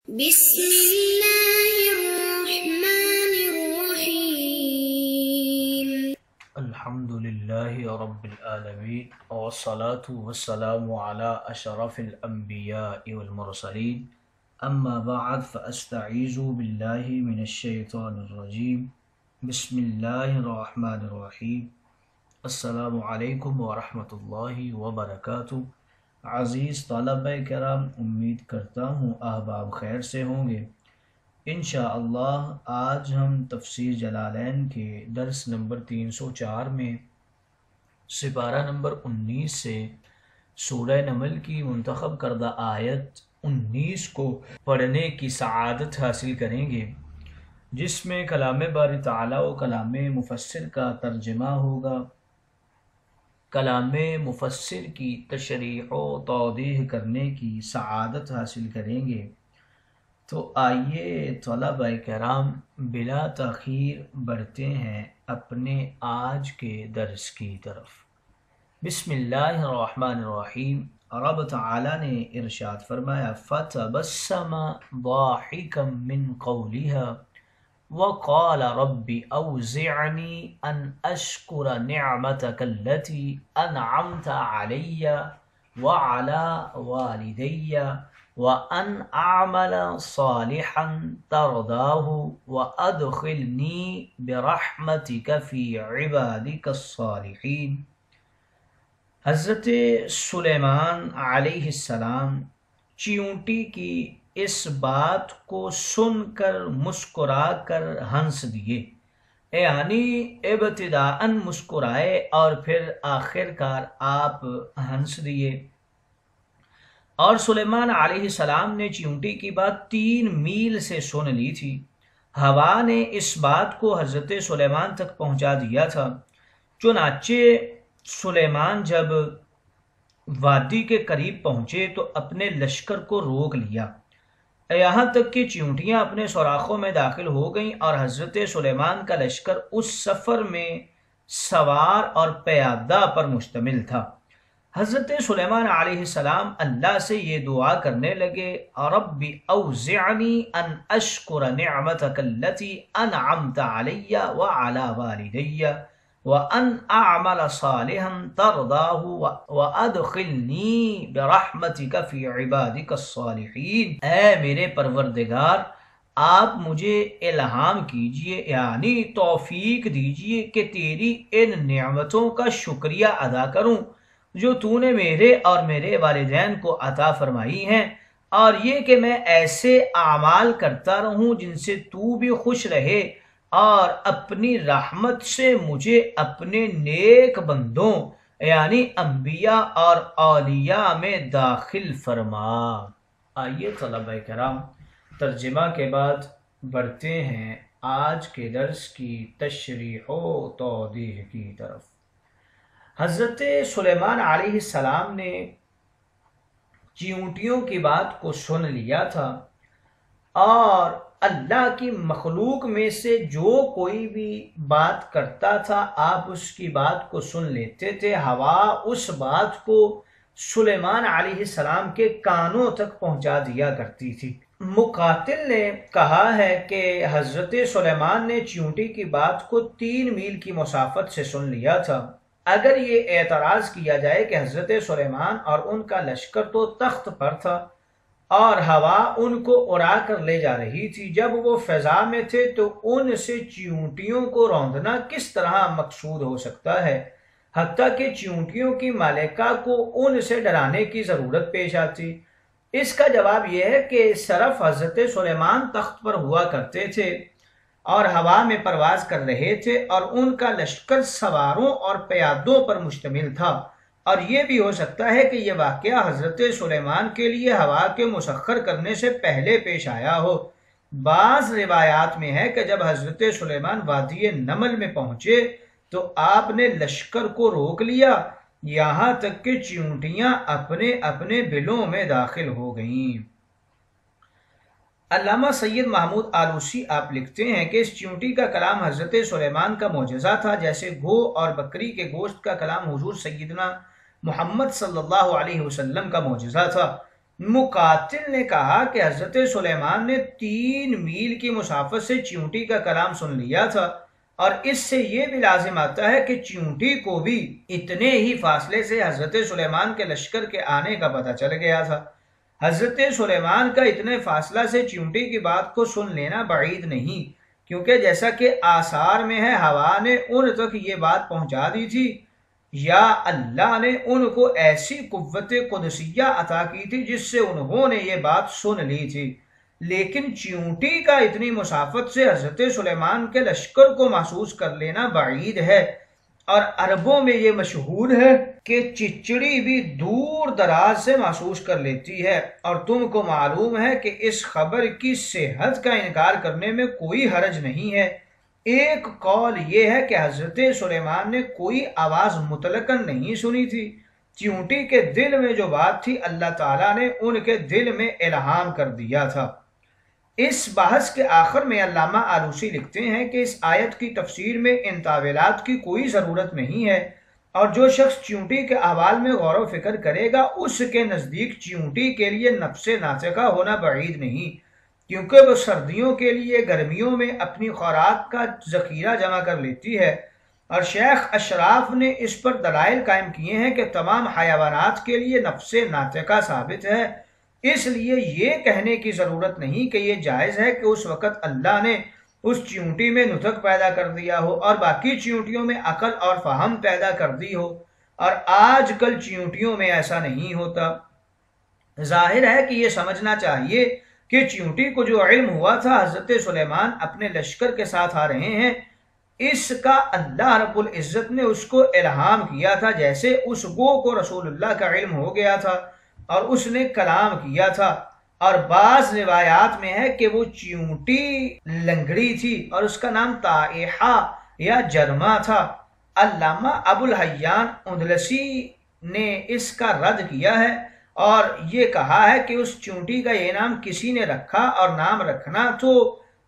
بسم اللہ الرحمن الرحیم الحمدللہ رب العالمین والصلاة والسلام علی اشرف الانبیاء والمرسلین اما بعد فاستعیذ باللہ من الشیطان الرجیم بسم اللہ الرحمن الرحیم السلام علیکم ورحمۃ اللہ وبرکاتہ۔ عزیز طلبہ کرام، امید کرتا ہوں احباب خیر سے ہوں گے۔ انشاءاللہ آج ہم تفسیر جلالین کے درس نمبر 304 میں سپارہ نمبر 19 سے سورہ نمل کی منتخب کردہ آیت 19 کو پڑھنے کی سعادت حاصل کریں گے، جس میں کلام باری تعالیٰ و کلام مفسر کا ترجمہ ہوگا۔ کلام مفسر کی تشریح و توضیح کرنے کی سعادت حاصل کریں گے۔ تو آئیے طلبہ کرام بلا تاخیر بڑھتے ہیں اپنے آج کے درس کی طرف۔ بسم اللہ الرحمن الرحیم۔ رب تعالی نے ارشاد فرمایا فَتَبَسَّمَ ضَاحِكًا مِّن قَوْلِهَا وَقَالَ رَبِّ أَوْزِعْنِي أَنْ أَشْكُرَ نِعْمَتَكَ الَّتِي أَنْعَمْتَ عَلَيَّ وَعَلَى وَالِدَيَّ وَأَنْ أَعْمَلَ صَالِحًا تَرْضَاهُ وَأَدْخِلْنِي بِرَحْمَتِكَ فِي عِبَادِكَ الصَّالِحِينَ۔ حضرت سلیمان علیہ السلام چیونٹی کی اس بات کو سن کر مسکرا کر ہنس دیے، یعنی ابتداءً مسکرائے اور پھر آخر کار آپ ہنس دیے۔ اور سلیمان علیہ السلام نے چیونٹی کی بات 3 میل سے سن لی تھی۔ ہوا نے اس بات کو حضرت سلیمان تک پہنچا دیا تھا۔ چنانچہ سلیمان جب وادی کے قریب پہنچے تو اپنے لشکر کو روک لیا، یہاں تک کہ چیونٹیاں اپنے سوراخوں میں داخل ہو گئیں اور حضرت سلیمان کا لشکر اس سفر میں سوار اور پیادہ پر مشتمل تھا۔ حضرت سلیمان علیہ السلام اللہ سے یہ دعا کرنے لگے رب اوزعنی ان اشکر نعمتک التی انعمت علی وعلی والدی وان اعمل صالحا ترضاہ وادخلنی برحمتک فی عبادک الصالحین۔ اے میرے پروردگار، آپ مجھے الہام کیجئے، یعنی توفیق دیجئے کہ تیری ان نعمتوں کا شکریہ ادا کروں جو تو نے میرے اور میرے والدین کو عطا فرمائی ہیں، اور یہ کہ میں ایسے اعمال کرتا رہوں جن سے تو بھی خوش رہے، اور اپنی رحمت سے مجھے اپنے نیک بندوں یعنی انبیاء اور اولیاء میں داخل فرما۔ آئیے طلبہ کرام ترجمہ کے بعد بڑھتے ہیں آج کے درس کی تشریح و توضیح کی طرف۔ حضرت سلیمان علیہ السلام نے چیونٹیوں کی بات کو سن لیا تھا، اور اللہ کی مخلوق میں سے جو کوئی بھی بات کرتا تھا آپ اس کی بات کو سن لیتے تھے۔ ہوا اس بات کو سلیمان علیہ السلام کے کانوں تک پہنچا دیا کرتی تھی۔ مقاتل نے کہا ہے کہ حضرت سلیمان نے چیونٹی کی بات کو 3 میل کی مسافت سے سن لیا تھا۔ اگر یہ اعتراض کیا جائے کہ حضرت سلیمان اور ان کا لشکر تو تخت پر تھا اور ہوا ان کو اڑا کر لے جا رہی تھی، جب وہ فضا میں تھے تو ان سے چیونٹیوں کو روندنا کس طرح مقصود ہو سکتا ہے، حتیٰ کہ چیونٹیوں کی مالکہ کو ان سے ڈرانے کی ضرورت پیش آتی؟ اس کا جواب یہ ہے کہ صرف حضرت سلیمان تخت پر ہوا کرتے تھے اور ہوا میں پرواز کر رہے تھے، اور ان کا لشکر سواروں اور پیادوں پر مشتمل تھا۔ اور یہ بھی ہو سکتا ہے کہ یہ واقعہ حضرت سلیمان کے لیے ہوا کے مسخر کرنے سے پہلے پیش آیا ہو۔ بعض روایات میں ہے کہ جب حضرت سلیمان وادی نمل میں پہنچے تو آپ نے لشکر کو روک لیا، یہاں تک کہ چیونٹیاں اپنے اپنے بلوں میں داخل ہو گئیں۔ علامہ سید محمود آلوسی آپ لکھتے ہیں کہ اس چیونٹی کا کلام حضرت سلیمان کا معجزہ تھا، جیسے گو اور بکری کے گوشت کا کلام حضور سیدنا محمد صلی اللہ علیہ وسلم کا معجزہ تھا۔ مقاتل نے کہا کہ حضرت سلیمان نے 3 میل کی مسافت سے چیونٹی کا کلام سن لیا تھا، اور اس سے یہ بھی لازم آتا ہے کہ چیونٹی کو بھی اتنے ہی فاصلے سے حضرت سلیمان کے لشکر کے آنے کا پتہ چل گیا تھا۔ حضرت سلیمان کا اتنے فاصلہ سے چیونٹی کی بات کو سن لینا بعید نہیں، کیونکہ جیسا کہ آثار میں ہے ہوا نے ان تک یہ بات پہنچا دی تھی، یا اللہ نے ان کو ایسی قوت قدسیہ عطا کی تھی جس سے انہوں نے یہ بات سن لی تھی۔ لیکن چیونٹی کا اتنی مسافت سے حضرت سلیمان کے لشکر کو محسوس کر لینا بعید ہے، اور عربوں میں یہ مشہور ہے کہ چچڑی بھی دور دراز سے محسوس کر لیتی ہے، اور تم کو معلوم ہے کہ اس خبر کی صحت کا انکار کرنے میں کوئی حرج نہیں ہے۔ ایک قول یہ ہے کہ حضرت سلیمان نے کوئی آواز مطلقاً نہیں سنی تھی، چیونٹی کے دل میں جو بات تھی اللہ تعالیٰ نے ان کے دل میں الہام کر دیا تھا۔ اس بحث کے آخر میں علامہ آلوسی لکھتے ہیں کہ اس آیت کی تفسیر میں ان تاویلات کی کوئی ضرورت نہیں ہے، اور جو شخص چیونٹی کے احوال میں غور و فکر کرے گا اس کے نزدیک چیونٹی کے لیے نفس ناطقہ ہونا بعید نہیں، کیونکہ وہ سردیوں کے لیے گرمیوں میں اپنی خوراک کا ذخیرہ جمع کر لیتی ہے، اور شیخ اشراف نے اس پر دلائل قائم کیے ہیں کہ تمام حیوانات کے لیے نفس ناطقہ ثابت ہے۔ اس لیے یہ کہنے کی ضرورت نہیں کہ یہ جائز ہے کہ اس وقت اللہ نے اس چیونٹی میں نطق پیدا کر دیا ہو اور باقی چیونٹیوں میں عقل اور فہم پیدا کر دی ہو، اور آج کل چیونٹیوں میں ایسا نہیں ہوتا۔ ظاہر ہے کہ یہ سمجھنا چاہیے کہ چیونٹی کو جو علم ہوا تھا حضرت سلیمان اپنے لشکر کے ساتھ آ رہے ہیں، اس کا اللہ رب العزت نے اس کو الہام کیا تھا، جیسے اس گو کو رسول اللہ کا علم ہو گیا تھا اور اس نے کلام کیا تھا۔ اور بعض روایات میں ہے کہ وہ چیونٹی لنگڑی تھی اور اس کا نام طائحہ یا جرما تھا۔ علامہ ابو الحیان اندلسی نے اس کا رد کیا ہے اور یہ کہا ہے کہ اس چیونٹی کا یہ نام کسی نے رکھا، اور نام رکھنا تو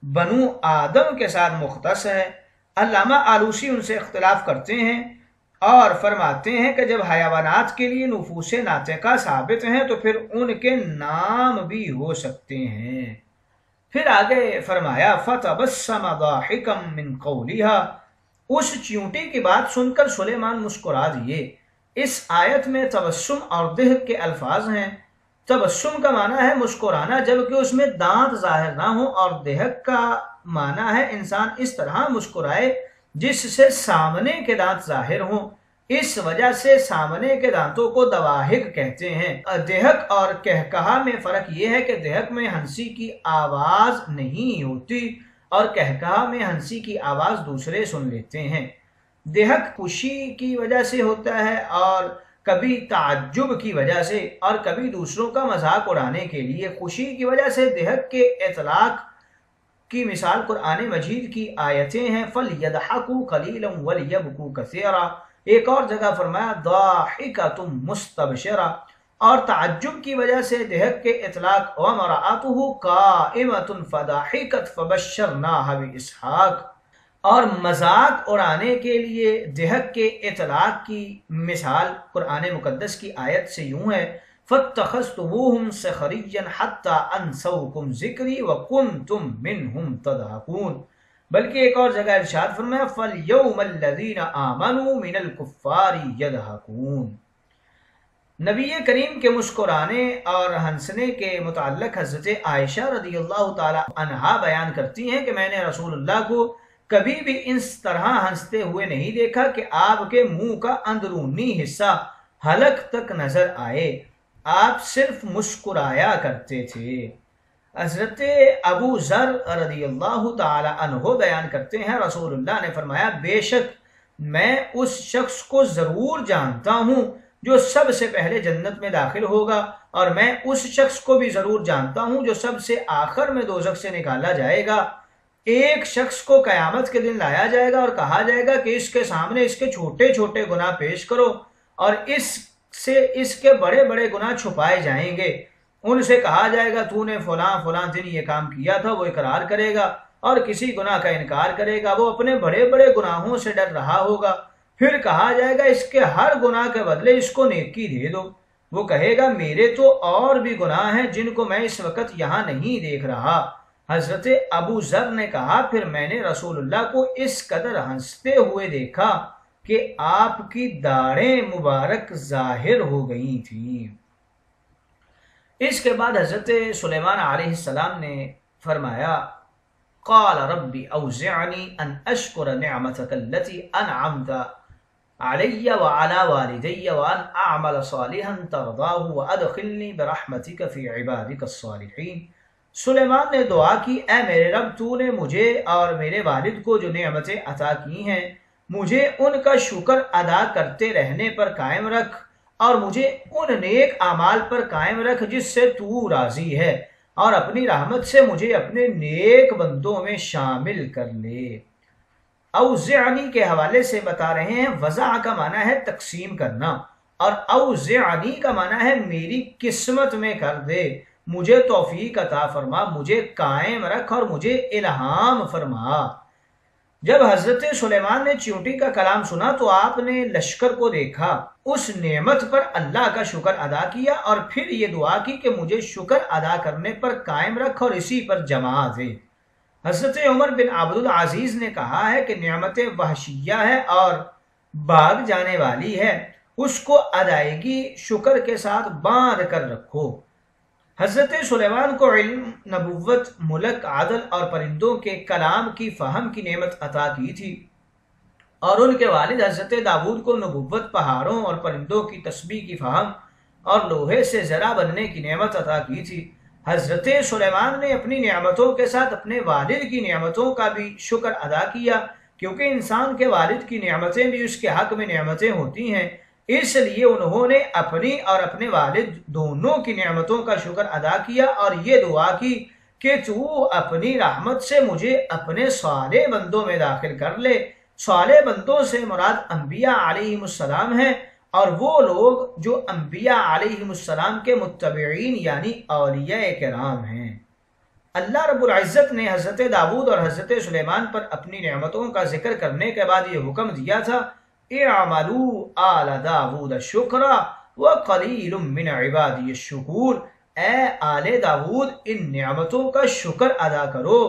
بنو آدم کے ساتھ مختص ہے۔ علامہ آلوسی ان سے اختلاف کرتے ہیں اور فرماتے ہیں کہ جب حیوانات کے لیے نفوس ناطقہ ثابت ہیں تو پھر ان کے نام بھی ہو سکتے ہیں۔ پھر آگے فرمایا فَتَبَسَّمَ ضَاحِكًا مِّن قَوْلِهَا، اس چیونٹی کی بات سن کر سلیمان مسکرا دیے۔ اس آیت میں تبسم اور ضحک کے الفاظ ہیں۔ تبسم کا معنی ہے مسکرانا جبکہ اس میں دانت ظاہر نہ ہو، اور ضحک کا معنی ہے انسان اس طرح مسکرائے جس سے سامنے کے دانت ظاہر ہوں، اس وجہ سے سامنے کے دانتوں کو دواحک کہتے ہیں۔ ضحک اور کہکہا میں فرق یہ ہے کہ ضحک میں ہنسی کی آواز نہیں ہوتی اور کہکہا میں ہنسی کی آواز دوسرے سن لیتے ہیں۔ ضحک خوشی کی وجہ سے ہوتا ہے، اور کبھی تعجب کی وجہ سے، اور کبھی دوسروں کا مذاق اڑانے کے لیے۔ خوشی کی وجہ سے ضحک کے اطلاق کی مثال قرآن مجید کی آیتیں ہیں فَلْيَضْحَكُوا قَلِيلًا وَلْيَبْكُوا كَثِيرًا، ایک اور جگہ فرمایا ضَاحِكَةٌ مُسْتَبْشِرَةٌ، اور تعجب کی وجہ سے ضحک کے اطلاق وَامْرَأَتُهُ قَائِمَةٌ فَضَحِكَتْ فَبَشَّرْنَاهَا بِإِسْحَاقَ، اور مذاق اڑانے کے لیے ضحک کے اطلاق کی مثال قرآن مقدس کی آیت سے یوں ہے فَاتَّخَذْتُمُوهُمْ سِخْرِيًّا حَتَّى أَنْسَوْكُمْ ذِكْرِي وَكُنْتُمْ مِنْهُمْ تَضْحَكُونَ، بلکہ ایک اور جگہ ارشاد فرمایا فَالْيَوْمَ الَّذِينَ آمَنُوا مِنَ الْكُفَّارِ يَضْحَكُونَ۔ نبی کریم کے مسکرانے اور ہنسنے کے متعلق حضرت عائشہ رضی اللہ تعالی عنہا بیان کرتی ہیں کہ میں نے رسول اللہ کو کبھی بھی اس طرح ہنستے ہوئے نہیں دیکھا کہ آپ کے منہ کا اندرونی حصہ حلق تک نظر آئے، آپ صرف مسکرایا کرتے تھے۔ حضرت ابو ذر رضی اللہ تعالی عنہ بیان کرتے ہیں رسول اللہ نے فرمایا بے شک میں اس شخص کو ضرور جانتا ہوں جو سب سے پہلے جنت میں داخل ہوگا، اور میں اس شخص کو بھی ضرور جانتا ہوں جو سب سے آخر میں دوزخ سے نکالا جائے گا۔ ایک شخص کو قیامت کے دن لایا جائے گا اور کہا جائے گا کہ اس کے سامنے اس کے چھوٹے چھوٹے گناہ پیش کرو، اور اس سے اس کے بڑے بڑے گناہ چھپائے جائیں گے۔ ان سے کہا جائے گا تو نے فلاں فلاں دن یہ کام کیا تھا، وہ اقرار کرے گا اور کسی گناہ کا انکار کرے گا، وہ اپنے بڑے بڑے گناہوں سے ڈر رہا ہوگا۔ پھر کہا جائے گا اس کے ہر گناہ کے بدلے اس کو نیکی دے دو۔ وہ کہے گا میرے تو اور بھی گناہ ہیں جن کو میں اس وقت یہاں نہیں دیکھ رہا۔ حضرت ابو ذر نے کہا پھر میں نے رسول اللہ کو اس قدر ہنستے ہوئے دیکھا کہ آپ کی داڑھیں مبارک ظاہر ہو گئی تھیں۔ اس کے بعد حضرت سلیمان علیہ السلام نے فرمایا قال ربی اوزعنی ان اشکر نعمتک التي انعمت علی وعلی والدی وان اعمل صالحا ترضاه وادخلنی برحمتک فی عبادک الصالحین۔ سلیمان نے دعا کی اے میرے رب تو نے مجھے اور میرے والد کو جو نعمتیں عطا کی ہیں مجھے ان کا شکر ادا کرتے رہنے پر قائم رکھ اور مجھے ان نیک اعمال پر قائم رکھ جس سے تو راضی ہے اور اپنی رحمت سے مجھے اپنے نیک بندوں میں شامل کر لے۔ اوزعنی کے حوالے سے بتا رہے ہیں وضع کا معنی ہے تقسیم کرنا اور اوزعنی کا معنی ہے میری قسمت میں کر دے، مجھے توفیق عطا فرما، مجھے قائم رکھ اور مجھے الہام فرما۔ جب حضرت سلیمان نے چیونٹی کا کلام سنا تو آپ نے لشکر کو دیکھا، اس نعمت پر اللہ کا شکر ادا کیا اور پھر یہ دعا کی کہ مجھے شکر ادا کرنے پر قائم رکھ اور اسی پر جما دے۔ حضرت عمر بن عبد العزیز نے کہا ہے کہ نعمت وحشیہ ہے اور بھاگ جانے والی ہے، اس کو ادائیگی شکر کے ساتھ باندھ کر رکھو۔ حضرت سلیمان کو علم، نبوت، ملک، عدل اور پرندوں کے کلام کی فہم کی نعمت عطا کی تھی، اور ان کے والد حضرت داؤد کو نبوت، پہاڑوں اور پرندوں کی تسبیح کی فہم اور لوہے سے زرہ بننے کی نعمت عطا کی تھی۔ حضرت سلیمان نے اپنی نعمتوں کے ساتھ اپنے والد کی نعمتوں کا بھی شکر ادا کیا، کیونکہ انسان کے والد کی نعمتیں بھی اس کے حق میں نعمتیں ہوتی ہیں، اس لیے انہوں نے اپنی اور اپنے والد دونوں کی نعمتوں کا شکر ادا کیا اور یہ دعا کی کہ تو اپنی رحمت سے مجھے اپنے صالح بندوں میں داخل کر لے۔ صالح بندوں سے مراد انبیاء علیہم السلام ہیں اور وہ لوگ جو انبیاء علیہم السلام کے متبعین یعنی اولیاء کرام ہیں۔ اللہ رب العزت نے حضرت داؤد اور حضرت سلیمان پر اپنی نعمتوں کا ذکر کرنے کے بعد یہ حکم دیا تھا اعملوا آل داؤد شکرا وقلیل من عبادی الشکور، اے آل داؤد ان نعمتوں کا شکر ادا کرو،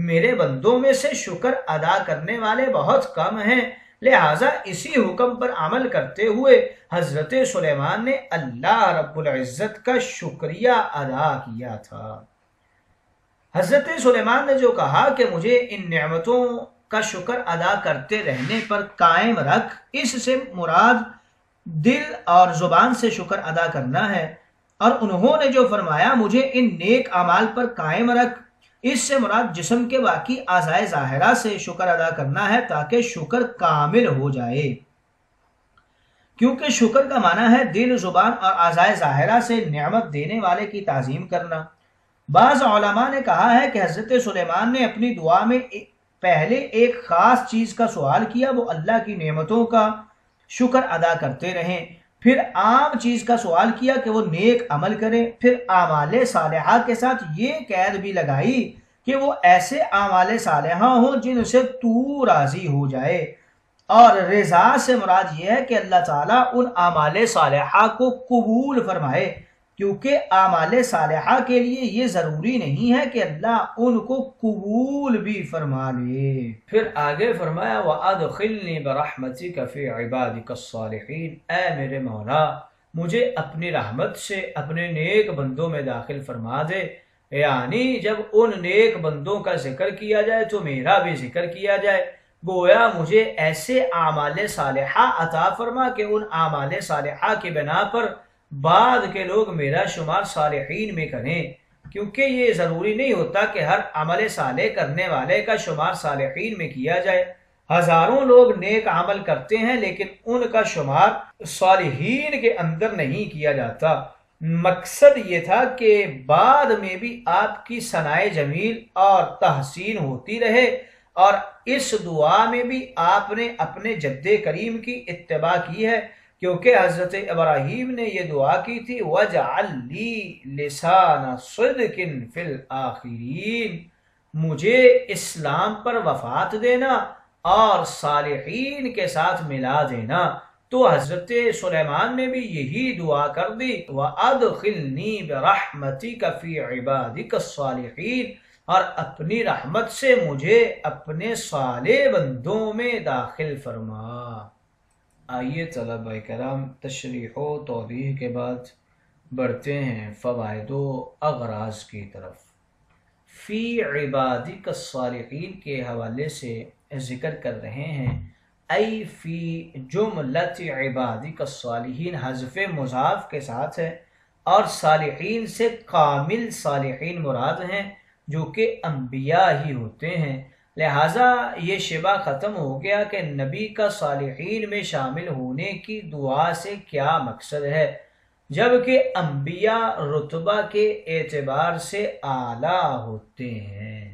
میرے بندوں میں سے شکر ادا کرنے والے بہت کم ہیں۔ لہٰذا اسی حکم پر عمل کرتے ہوئے حضرت سلیمان نے اللہ رب العزت کا شکریہ ادا کیا تھا۔ حضرت سلیمان نے جو کہا کہ مجھے ان نعمتوں کا شکر ادا کرتے رہنے پر قائم رکھ، اس سے مراد دل اور زبان سے شکر ادا کرنا ہے، اور انہوں نے جو فرمایا مجھے ان نیک اعمال پر قائم رکھ، اس سے مراد جسم کے باقی اعضائے ظاہرہ سے شکر ادا کرنا ہے تاکہ شکر کامل ہو جائے، کیونکہ شکر کا معنی ہے دل، زبان اور اعضائے ظاہرہ سے نعمت دینے والے کی تعظیم کرنا۔ بعض علماء نے کہا ہے کہ حضرت سلیمان نے اپنی دعا میں پہلے ایک خاص چیز کا سوال کیا، وہ اللہ کی نعمتوں کا شکر ادا کرتے رہیں، پھر عام چیز کا سوال کیا کہ وہ نیک عمل کریں، پھر اعمال صالحہ کے ساتھ یہ قید بھی لگائی کہ وہ ایسے اعمال صالحہ ہوں جن سے تو راضی ہو جائے، اور رضا سے مراد یہ ہے کہ اللہ تعالیٰ ان اعمال صالحہ کو قبول فرمائے، کیونکہ اعمال صالحہ کے لیے یہ ضروری نہیں ہے کہ اللہ ان کو قبول بھی فرما لے۔ پھر آگے فرمایا وَأَدْخِلْنِي بِرَحْمَتِكَ فِي عِبَادِكَ الصَّالِحِينَ، اے میرے مولا مجھے اپنی رحمت سے اپنے نیک بندوں میں داخل فرما دے، یعنی جب ان نیک بندوں کا ذکر کیا جائے تو میرا بھی ذکر کیا جائے، گویا مجھے ایسے اعمال صالحہ عطا فرما کہ ان اعمال صالحہ کی بنا پر بعد کے لوگ میرا شمار صالحین میں کریں، کیونکہ یہ ضروری نہیں ہوتا کہ ہر عمل صالح کرنے والے کا شمار صالحین میں کیا جائے۔ ہزاروں لوگ نیک عمل کرتے ہیں لیکن ان کا شمار صالحین کے اندر نہیں کیا جاتا۔ مقصد یہ تھا کہ بعد میں بھی آپ کی ثنائے جمیل اور تحسین ہوتی رہے، اور اس دعا میں بھی آپ نے اپنے جد کریم کی اتباع کی ہے، کیونکہ حضرت ابراہیم نے یہ دعا کی تھی وَجْعَلْ لِي لِسَانَ صِدْقٍ فِي الْآخِرِينَ، مجھے اسلام پر وفات دینا اور صالحین کے ساتھ ملا دینا۔ تو حضرت سلیمان نے بھی یہی دعا کر دی وَأَدْخِلْنِي بِرَحْمَتِكَ فِي عِبَادِكَ الصَّالِحِينَ، اور اپنی رحمت سے مجھے اپنے صالح بندوں میں داخل فرما۔ آئیے طلبہ کرام، تشریح و توضیح کے بعد بڑھتے ہیں فوائد و اغراض کی طرف۔ فی عبادک الصالحین کے حوالے سے ذکر کر رہے ہیں ای فی جملت عبادک الصالحین، حذف مضاف کے ساتھ ہے، اور صالحین سے کامل صالحین مراد ہیں جو کہ انبیاء ہی ہوتے ہیں، لہٰذا یہ شبہ ختم ہو گیا کہ نبی کا صالحین میں شامل ہونے کی دعا سے کیا مقصد ہے، جبکہ انبیاء رتبہ کے اعتبار سے اعلیٰ ہوتے ہیں۔